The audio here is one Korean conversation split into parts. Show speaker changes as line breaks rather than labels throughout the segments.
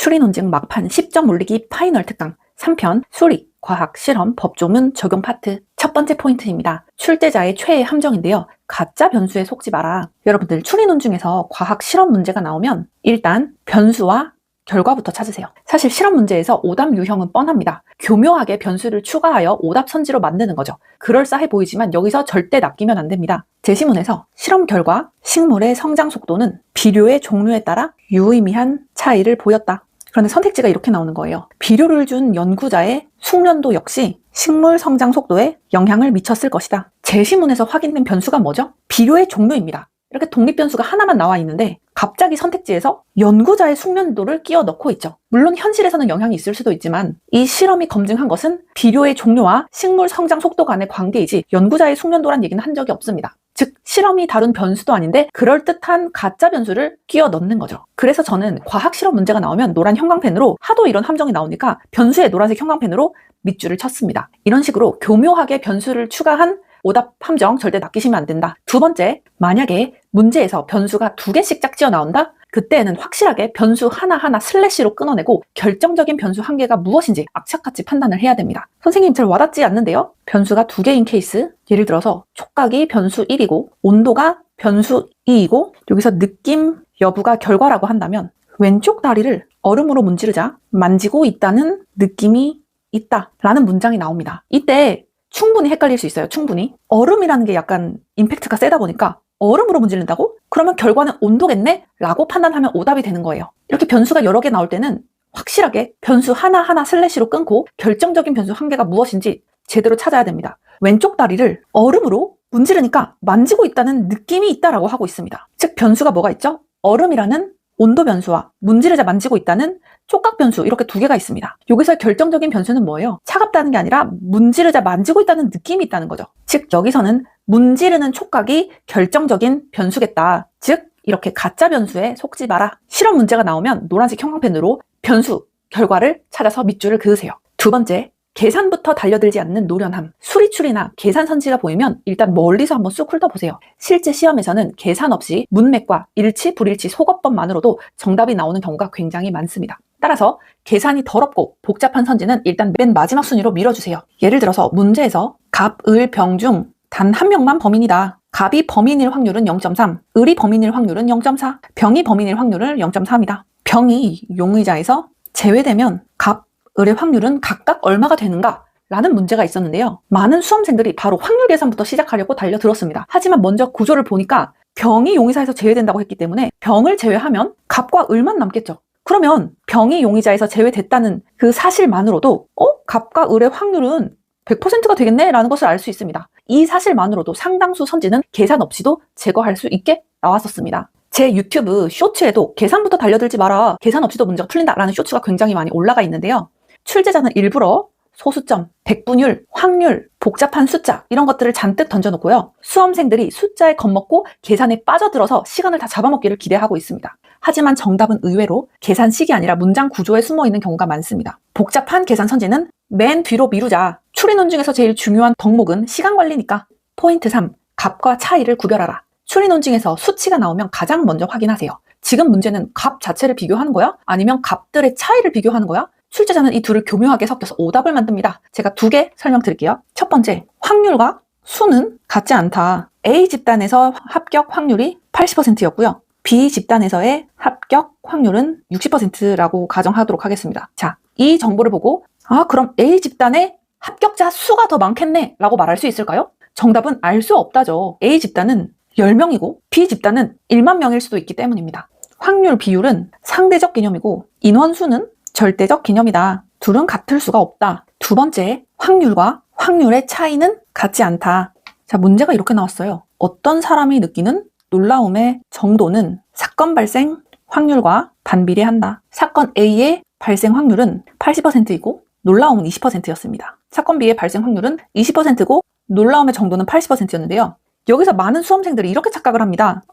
추리 논증 막판 10점 올리기 파이널 특강 3편 수리, 과학, 실험, 법조문, 적용 파트. 첫 번째 포인트입니다. 출제자의 최애 함정인데요. 가짜 변수에 속지 마라. 여러분들 추리 논증에서 과학 실험 문제가 나오면 일단 변수와 결과부터 찾으세요. 사실 실험 문제에서 오답 유형은 뻔합니다. 교묘하게 변수를 추가하여 오답 선지로 만드는 거죠. 그럴싸해 보이지만 여기서 절대 낚이면 안 됩니다. 제시문에서 실험 결과 식물의 성장 속도는 비료의 종류에 따라 유의미한 차이를 보였다. 그런데 선택지가 이렇게 나오는 거예요. 비료를 준 연구자의 숙련도 역시 식물 성장 속도에 영향을 미쳤을 것이다. 제시문에서 확인된 변수가 뭐죠? 비료의 종류입니다. 이렇게 독립변수가 하나만 나와 있는데 갑자기 선택지에서 연구자의 숙련도를 끼워 넣고 있죠. 물론 현실에서는 영향이 있을 수도 있지만 이 실험이 검증한 것은 비료의 종류와 식물 성장 속도 간의 관계이지 연구자의 숙련도란 얘기는 한 적이 없습니다. 즉 실험이 다룬 변수도 아닌데 그럴듯한 가짜 변수를 끼워 넣는 거죠. 그래서 저는 과학 실험 문제가 나오면 노란 형광펜으로 하도 이런 함정이 나오니까 변수에 노란색 형광펜으로 밑줄을 쳤습니다. 이런 식으로 교묘하게 변수를 추가한 오답 함정 절대 낚이시면 안 된다. 두 번째, 만약에 문제에서 변수가 2개씩 짝지어 나온다? 그때는 확실하게 변수 하나하나 슬래시로 끊어내고 결정적인 변수 한 개가 무엇인지 악착같이 판단을 해야 됩니다. 선생님 잘 와닿지 않는데요? 변수가 2개인 케이스, 예를 들어서 촉각이 변수 1이고 온도가 변수 2이고 여기서 느낌 여부가 결과라고 한다면 왼쪽 다리를 얼음으로 문지르자 만지고 있다는 느낌이 있다 라는 문장이 나옵니다. 이때 충분히 헷갈릴 수 있어요. 충분히. 얼음이라는 게 약간 임팩트가 세다 보니까 얼음으로 문지른다고? 그러면 결과는 온도겠네? 라고 판단하면 오답이 되는 거예요. 이렇게 변수가 여러 개 나올 때는 확실하게 변수 하나하나 슬래시로 끊고 결정적인 변수 한 개가 무엇인지 제대로 찾아야 됩니다. 왼쪽 다리를 얼음으로 문지르니까 만지고 있다는 느낌이 있다라고 하고 있습니다. 즉 변수가 뭐가 있죠? 얼음이라는 온도 변수와 문지르자 만지고 있다는 촉각 변수 이렇게 2개가 있습니다. 여기서 결정적인 변수는 뭐예요? 차갑다는 게 아니라 문지르자 만지고 있다는 느낌이 있다는 거죠. 즉 여기서는 문지르는 촉각이 결정적인 변수겠다. 즉 이렇게 가짜 변수에 속지 마라. 실험 문제가 나오면 노란색 형광펜으로 변수, 결과를 찾아서 밑줄을 그으세요. 두 번째, 계산부터 달려들지 않는 노련함. 수리출이나 계산 선지가 보이면 일단 멀리서 한번 쑥 훑어보세요. 실제 시험에서는 계산 없이 문맥과 일치, 불일치, 속어법만으로도 정답이 나오는 경우가 굉장히 많습니다. 따라서 계산이 더럽고 복잡한 선지는 일단 맨 마지막 순위로 밀어주세요. 예를 들어서 문제에서 갑, 을, 병 중 단 한 명만 범인이다. 갑이 범인일 확률은 0.3, 을이 범인일 확률은 0.4, 병이 범인일 확률은 0.3이다. 병이 용의자에서 제외되면 갑, 을의 확률은 각각 얼마가 되는가? 라는 문제가 있었는데요. 많은 수험생들이 바로 확률 계산부터 시작하려고 달려들었습니다. 하지만 먼저 구조를 보니까 병이 용의사에서 제외된다고 했기 때문에 병을 제외하면 갑과 을만 남겠죠. 그러면 병이 용의자에서 제외됐다는 그 사실만으로도 갑과 을의 확률은 100%가 되겠네? 라는 것을 알 수 있습니다. 이 사실만으로도 상당수 선지는 계산 없이도 제거할 수 있게 나왔었습니다. 제 유튜브 쇼츠에도 계산부터 달려들지 마라, 계산 없이도 문제가 풀린다라는 쇼츠가 굉장히 많이 올라가 있는데요. 출제자는 일부러 소수점, 백분율, 확률, 복잡한 숫자 이런 것들을 잔뜩 던져놓고요. 수험생들이 숫자에 겁먹고 계산에 빠져들어서 시간을 다 잡아먹기를 기대하고 있습니다. 하지만 정답은 의외로 계산식이 아니라 문장 구조에 숨어있는 경우가 많습니다. 복잡한 계산 선지는 맨 뒤로 미루자. 추리 논증에서 제일 중요한 덕목은 시간 관리니까. 포인트 3. 값과 차이를 구별하라. 추리 논증에서 수치가 나오면 가장 먼저 확인하세요. 지금 문제는 값 자체를 비교하는 거야? 아니면 값들의 차이를 비교하는 거야? 출제자는 이 둘을 교묘하게 섞여서 오답을 만듭니다. 제가 2개 설명드릴게요. 첫 번째, 확률과 수는 같지 않다. A 집단에서 합격 확률이 80%였고요. B 집단에서의 합격 확률은 60%라고 가정하도록 하겠습니다. 자, 이 정보를 보고 그럼 A 집단의 합격자 수가 더 많겠네 라고 말할 수 있을까요? 정답은 알 수 없다죠. A 집단은 10명이고 B 집단은 1만 명일 수도 있기 때문입니다. 확률 비율은 상대적 개념이고 인원수는 절대적 개념이다. 둘은 같을 수가 없다. 두 번째, 확률과 확률의 차이는 같지 않다. 자, 문제가 이렇게 나왔어요. 어떤 사람이 느끼는 놀라움의 정도는 사건 발생 확률과 반비례한다. 사건 A의 발생 확률은 80%이고 놀라움은 20%였습니다. 사건 B의 발생 확률은 20%고 놀라움의 정도는 80%였는데요. 여기서 많은 수험생들이 이렇게 착각을 합니다.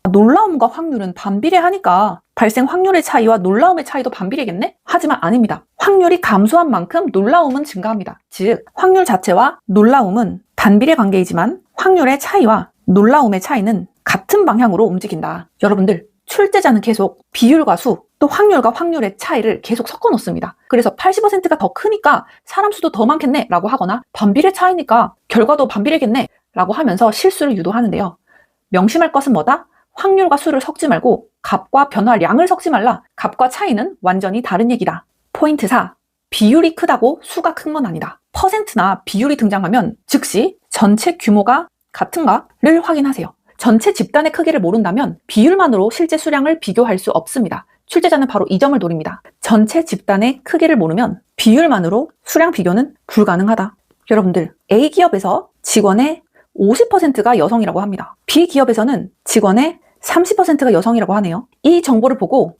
놀라움과 확률은 반비례하니까 발생 확률의 차이와 놀라움의 차이도 반비례겠네? 하지만 아닙니다. 확률이 감소한 만큼 놀라움은 증가합니다. 즉, 확률 자체와 놀라움은 반비례 관계이지만 확률의 차이와 놀라움의 차이는 같은 방향으로 움직인다. 여러분들, 출제자는 계속 비율과 수, 또 확률과 확률의 차이를 계속 섞어 놓습니다. 그래서 80%가 더 크니까 사람 수도 더 많겠네 라고 하거나 반비례 차이니까 결과도 반비례겠네 라고 하면서 실수를 유도하는데요. 명심할 것은 뭐다? 확률과 수를 섞지 말고 값과 변화량을 섞지 말라. 값과 차이는 완전히 다른 얘기다. 포인트 4. 비율이 크다고 수가 큰 건 아니다. 퍼센트나 비율이 등장하면 즉시 전체 규모가 같은가를 확인하세요. 전체 집단의 크기를 모른다면 비율만으로 실제 수량을 비교할 수 없습니다. 출제자는 바로 이 점을 노립니다. 전체 집단의 크기를 모르면 비율만으로 수량 비교는 불가능하다. 여러분들, A기업에서 직원의 50%가 여성이라고 합니다. B기업에서는 직원의 30%가 여성이라고 하네요. 이 정보를 보고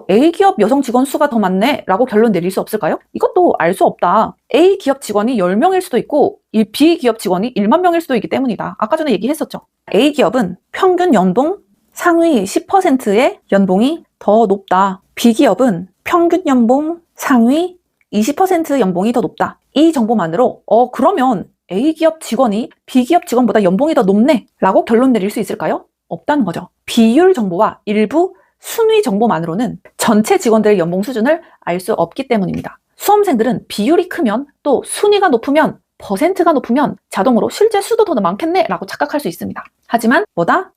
A기업 여성 직원 수가 더 많네 라고 결론 내릴 수 없을까요? 이것도 알 수 없다. A기업 직원이 10명일 수도 있고 B기업 직원이 1만 명일 수도 있기 때문이다. 아까 전에 얘기했었죠. A기업은 평균 연봉 상위 10%의 연봉이 더 높다. B기업은 평균 연봉 상위 20% 연봉이 더 높다. 이 정보만으로 그러면 A기업 직원이 B기업 직원보다 연봉이 더 높네 라고 결론 내릴 수 있을까요? 없다는 거죠. 비율 정보와 일부 순위 정보만으로는 전체 직원들의 연봉 수준을 알 수 없기 때문입니다. 수험생들은 비율이 크면 또 순위가 높으면 퍼센트가 높으면 자동으로 실제 수도 더 많겠네 라고 착각할 수 있습니다. 하지만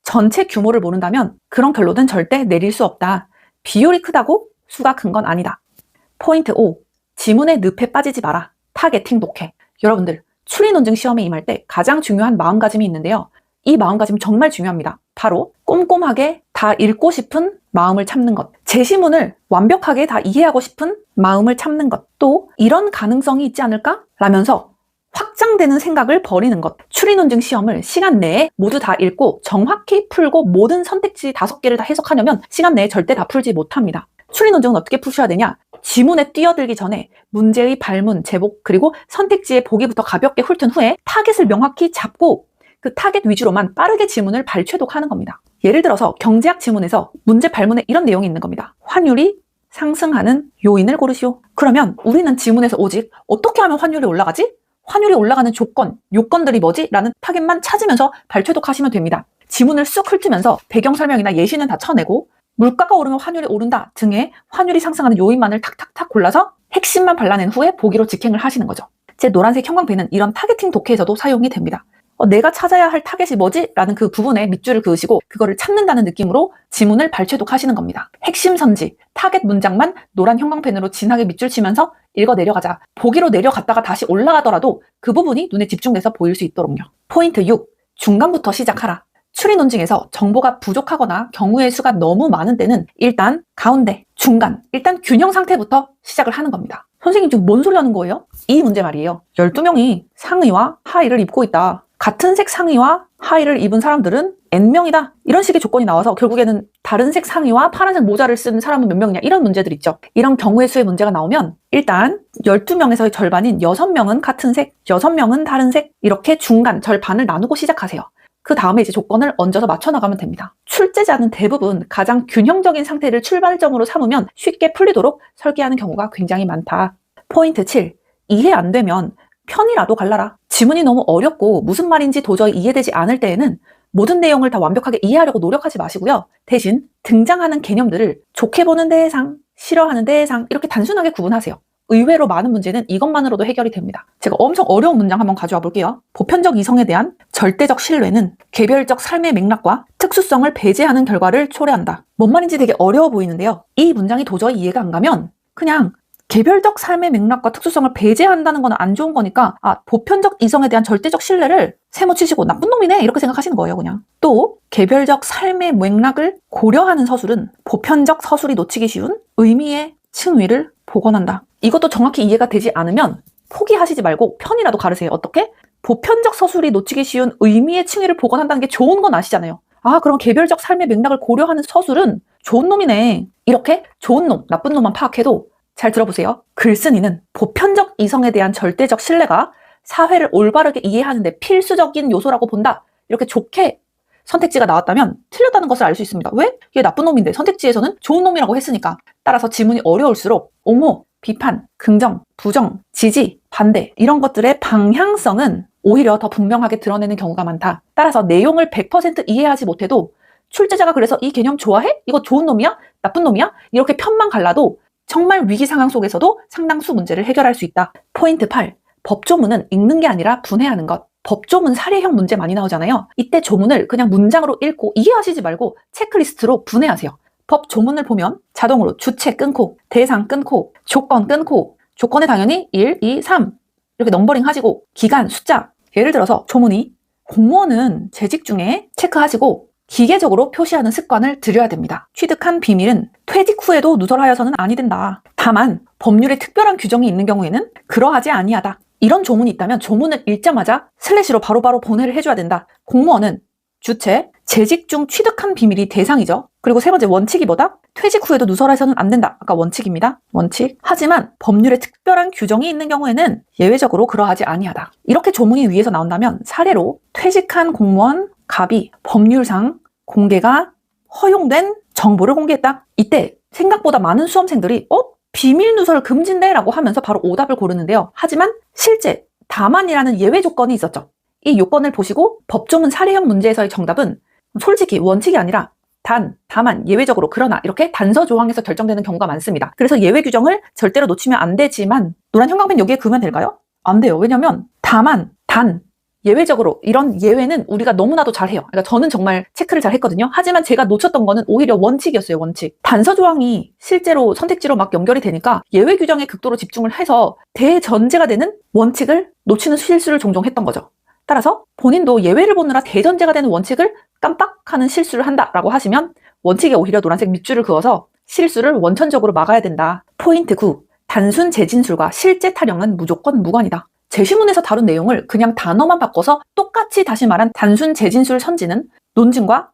전체 규모를 모른다면 그런 결론은 절대 내릴 수 없다. 비율이 크다고 수가 큰 건 아니다. 포인트 5. 지문의 늪에 빠지지 마라. 타겟팅 독해. 여러분들, 추리 논증 시험에 임할 때 가장 중요한 마음가짐이 있는데요. 이 마음가짐 정말 중요합니다. 바로 꼼꼼하게 다 읽고 싶은 마음을 참는 것. 제시문을 완벽하게 다 이해하고 싶은 마음을 참는 것. 또 이런 가능성이 있지 않을까? 라면서 확장되는 생각을 버리는 것. 추리 논증 시험을 시간 내에 모두 다 읽고 정확히 풀고 모든 선택지 5개를 다 해석하려면 시간 내에 절대 다 풀지 못합니다. 추리 논증은 어떻게 푸셔야 되냐? 지문에 뛰어들기 전에 문제의 발문, 제목, 그리고 선택지의 보기부터 가볍게 훑은 후에 타겟을 명확히 잡고 그 타겟 위주로만 빠르게 지문을 발췌독하는 겁니다. 예를 들어서 경제학 지문에서 문제 발문에 이런 내용이 있는 겁니다. 환율이 상승하는 요인을 고르시오. 그러면 우리는 지문에서 오직 어떻게 하면 환율이 올라가지? 환율이 올라가는 요건들이 뭐지? 라는 타겟만 찾으면서 발췌독하시면 됩니다. 지문을 쑥 훑으면서 배경 설명이나 예시는 다 쳐내고 물가가 오르면 환율이 오른다 등의 환율이 상승하는 요인만을 탁탁탁 골라서 핵심만 발라낸 후에 보기로 직행을 하시는 거죠. 제 노란색 형광펜은 이런 타겟팅 독해에서도 사용이 됩니다. 내가 찾아야 할 타겟이 뭐지? 라는 그 부분에 밑줄을 그으시고 그거를 찾는다는 느낌으로 지문을 발췌독하시는 겁니다. 핵심 선지, 타겟 문장만 노란 형광펜으로 진하게 밑줄 치면서 읽어 내려가자. 보기로 내려갔다가 다시 올라가더라도 그 부분이 눈에 집중돼서 보일 수 있도록요. 포인트 6. 중간부터 시작하라. 추리 논증에서 정보가 부족하거나 경우의 수가 너무 많은 때는 일단 가운데, 중간, 일단 균형 상태부터 시작을 하는 겁니다. 선생님 지금 뭔 소리 하는 거예요? 이 문제 말이에요. 12명이 상의와 하의를 입고 있다. 같은 색 상의와 하의를 입은 사람들은 N명이다. 이런 식의 조건이 나와서 결국에는 다른 색 상의와 파란색 모자를 쓴 사람은 몇 명이냐 이런 문제들 있죠. 이런 경우의 수의 문제가 나오면 일단 12명에서의 절반인 6명은 같은 색, 6명은 다른 색 이렇게 중간 절반을 나누고 시작하세요. 그 다음에 이제 조건을 얹어서 맞춰나가면 됩니다. 출제자는 대부분 가장 균형적인 상태를 출발점으로 삼으면 쉽게 풀리도록 설계하는 경우가 굉장히 많다. 포인트 7. 이해 안 되면 편이라도 갈라라. 지문이 너무 어렵고 무슨 말인지 도저히 이해되지 않을 때에는 모든 내용을 다 완벽하게 이해하려고 노력하지 마시고요. 대신 등장하는 개념들을 좋게 보는 대상, 싫어하는 대상 이렇게 단순하게 구분하세요. 의외로 많은 문제는 이것만으로도 해결이 됩니다. 제가 엄청 어려운 문장 한번 가져와 볼게요. 보편적 이성에 대한 절대적 신뢰는 개별적 삶의 맥락과 특수성을 배제하는 결과를 초래한다. 뭔 말인지 되게 어려워 보이는데요. 이 문장이 도저히 이해가 안 가면 그냥 개별적 삶의 맥락과 특수성을 배제한다는 건 안 좋은 거니까 보편적 이성에 대한 절대적 신뢰를 세모치시고 나쁜 놈이네 이렇게 생각하시는 거예요. 그냥. 또 개별적 삶의 맥락을 고려하는 서술은 보편적 서술이 놓치기 쉬운 의미의 층위를 복원한다. 이것도 정확히 이해가 되지 않으면 포기하시지 말고 편이라도 가르세요. 어떻게? 보편적 서술이 놓치기 쉬운 의미의 층위를 복원한다는 게 좋은 건 아시잖아요. 그럼 개별적 삶의 맥락을 고려하는 서술은 좋은 놈이네. 이렇게 좋은 놈, 나쁜 놈만 파악해도 잘 들어보세요. 글쓴이는 보편적 이성에 대한 절대적 신뢰가 사회를 올바르게 이해하는 데 필수적인 요소라고 본다. 이렇게 좋게 선택지가 나왔다면 틀렸다는 것을 알 수 있습니다. 왜? 얘 나쁜 놈인데 선택지에서는 좋은 놈이라고 했으니까. 따라서 지문이 어려울수록 옹호, 비판, 긍정, 부정, 지지, 반대 이런 것들의 방향성은 오히려 더 분명하게 드러내는 경우가 많다. 따라서 내용을 100% 이해하지 못해도 출제자가 그래서 이 개념 좋아해? 이거 좋은 놈이야? 나쁜 놈이야? 이렇게 편만 갈라도 정말 위기 상황 속에서도 상당수 문제를 해결할 수 있다. 포인트 8. 법조문은 읽는 게 아니라 분해하는 것. 법조문 사례형 문제 많이 나오잖아요. 이때 조문을 그냥 문장으로 읽고 이해하시지 말고 체크리스트로 분해하세요. 법조문을 보면 자동으로 주체 끊고, 대상 끊고, 조건 끊고, 조건에 당연히 1, 2, 3 이렇게 넘버링 하시고, 기간, 숫자. 예를 들어서 조문이 공무원은 재직 중에 체크하시고 기계적으로 표시하는 습관을 들여야 됩니다. 취득한 비밀은 퇴직 후에도 누설하여서는 아니 된다. 다만 법률에 특별한 규정이 있는 경우에는 그러하지 아니하다. 이런 조문이 있다면 조문을 읽자마자 슬래시로 바로바로 번외를 해줘야 된다. 공무원은 주체, 재직 중 취득한 비밀이 대상이죠. 그리고 세 번째 원칙이 뭐다? 퇴직 후에도 누설해서는 안 된다. 아까 원칙입니다. 원칙. 하지만 법률에 특별한 규정이 있는 경우에는 예외적으로 그러하지 아니하다. 이렇게 조문이 위에서 나온다면 사례로 퇴직한 공무원 갑이 법률상 공개가 허용된 정보를 공개했다. 이때 생각보다 많은 수험생들이 비밀 누설 금지인데? 라고 하면서 바로 오답을 고르는데요. 하지만 실제 다만이라는 예외 조건이 있었죠. 이 요건을 보시고 법조문 사례형 문제에서의 정답은 솔직히 원칙이 아니라 다만, 예외적으로, 그러나 이렇게 단서 조항에서 결정되는 경우가 많습니다. 그래서 예외 규정을 절대로 놓치면 안 되지만 노란 형광펜 여기에 그으면 될까요? 안 돼요. 왜냐면 다만, 예외적으로 이런 예외는 우리가 너무나도 잘해요. 그러니까 저는 정말 체크를 잘 했거든요. 하지만 제가 놓쳤던 거는 오히려 원칙이었어요. 원칙. 단서 조항이 실제로 선택지로 막 연결이 되니까 예외 규정에 극도로 집중을 해서 대전제가 되는 원칙을 놓치는 실수를 종종 했던 거죠. 따라서 본인도 예외를 보느라 대전제가 되는 원칙을 깜빡하는 실수를 한다라고 하시면 원칙에 오히려 노란색 밑줄을 그어서 실수를 원천적으로 막아야 된다. 포인트 9. 단순 재진술과 실제 타령은 무조건 무관이다. 제시문에서 다룬 내용을 그냥 단어만 바꿔서 똑같이 다시 말한 단순 재진술 선지는 논증과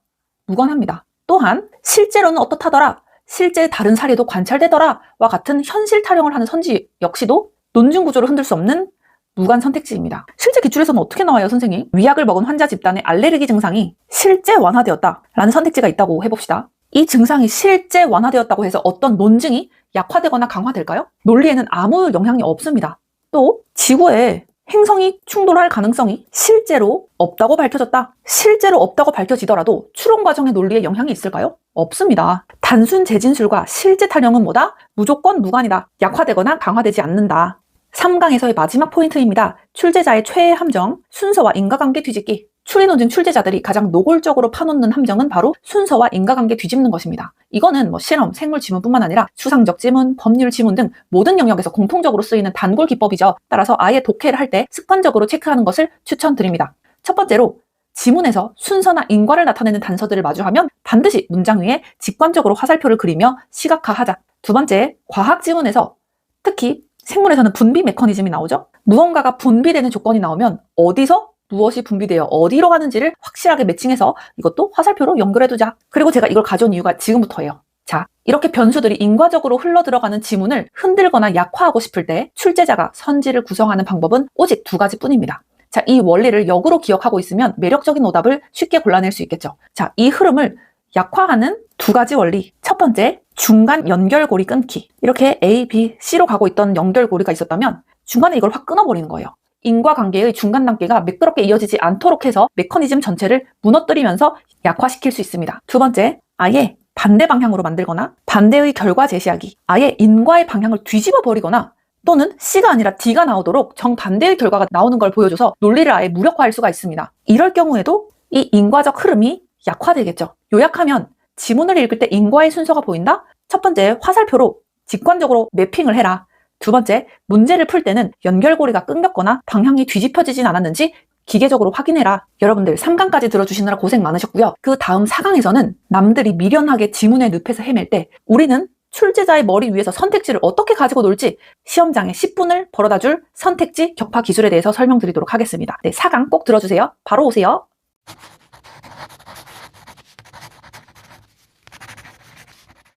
무관합니다. 또한 실제로는 어떻다더라, 실제 다른 사례도 관찰되더라 와 같은 현실 타령을 하는 선지 역시도 논증 구조를 흔들 수 없는 무관 선택지입니다. 실제 기출에서는 어떻게 나와요, 선생님? 위약을 먹은 환자 집단의 알레르기 증상이 실제 완화되었다 라는 선택지가 있다고 해봅시다. 이 증상이 실제 완화되었다고 해서 어떤 논증이 약화되거나 강화될까요? 논리에는 아무 영향이 없습니다. 또 지구에 행성이 충돌할 가능성이 실제로 없다고 밝혀졌다. 실제로 없다고 밝혀지더라도 추론 과정의 논리에 영향이 있을까요? 없습니다. 단순 재진술과 실제 타령은 뭐다? 무조건 무관이다. 약화되거나 강화되지 않는다. 3강에서의 마지막 포인트입니다. 출제자의 최애 함정, 순서와 인과관계 뒤집기. 추리논증 출제자들이 가장 노골적으로 파놓는 함정은 바로 순서와 인과관계 뒤집는 것입니다. 이거는 실험, 생물 지문뿐만 아니라 수상적 지문, 법률 지문 등 모든 영역에서 공통적으로 쓰이는 단골 기법이죠. 따라서 아예 독해를 할 때 습관적으로 체크하는 것을 추천드립니다. 첫 번째로 지문에서 순서나 인과를 나타내는 단서들을 마주하면 반드시 문장 위에 직관적으로 화살표를 그리며 시각화하자. 두 번째, 과학 지문에서 특히 생물에서는 분비 메커니즘이 나오죠. 무언가가 분비되는 조건이 나오면 어디서 무엇이 분비되어 어디로 가는지를 확실하게 매칭해서 이것도 화살표로 연결해두자. 그리고 제가 이걸 가져온 이유가 지금부터예요. 자, 이렇게 변수들이 인과적으로 흘러들어가는 지문을 흔들거나 약화하고 싶을 때 출제자가 선지를 구성하는 방법은 오직 두 가지뿐입니다. 자, 이 원리를 역으로 기억하고 있으면 매력적인 오답을 쉽게 골라낼 수 있겠죠. 자, 이 흐름을 약화하는 두 가지 원리. 첫 번째, 중간 연결고리 끊기. 이렇게 A, B, C로 가고 있던 연결고리가 있었다면 중간에 이걸 확 끊어버리는 거예요. 인과관계의 중간 단계가 매끄럽게 이어지지 않도록 해서 메커니즘 전체를 무너뜨리면서 약화시킬 수 있습니다. 두 번째, 아예 반대 방향으로 만들거나 반대의 결과 제시하기. 아예 인과의 방향을 뒤집어 버리거나 또는 C가 아니라 D가 나오도록 정반대의 결과가 나오는 걸 보여줘서 논리를 아예 무력화할 수가 있습니다. 이럴 경우에도 이 인과적 흐름이 약화되겠죠. 요약하면 지문을 읽을 때 인과의 순서가 보인다? 첫 번째, 화살표로 직관적으로 매핑을 해라. 두 번째, 문제를 풀 때는 연결고리가 끊겼거나 방향이 뒤집혀지진 않았는지 기계적으로 확인해라. 여러분들 3강까지 들어주시느라 고생 많으셨고요. 그 다음 4강에서는 남들이 미련하게 지문의 늪에서 헤맬 때 우리는 출제자의 머리 위에서 선택지를 어떻게 가지고 놀지 시험장에 10분을 벌어다줄 선택지 격파 기술에 대해서 설명드리도록 하겠습니다. 네, 4강 꼭 들어주세요. 바로 오세요.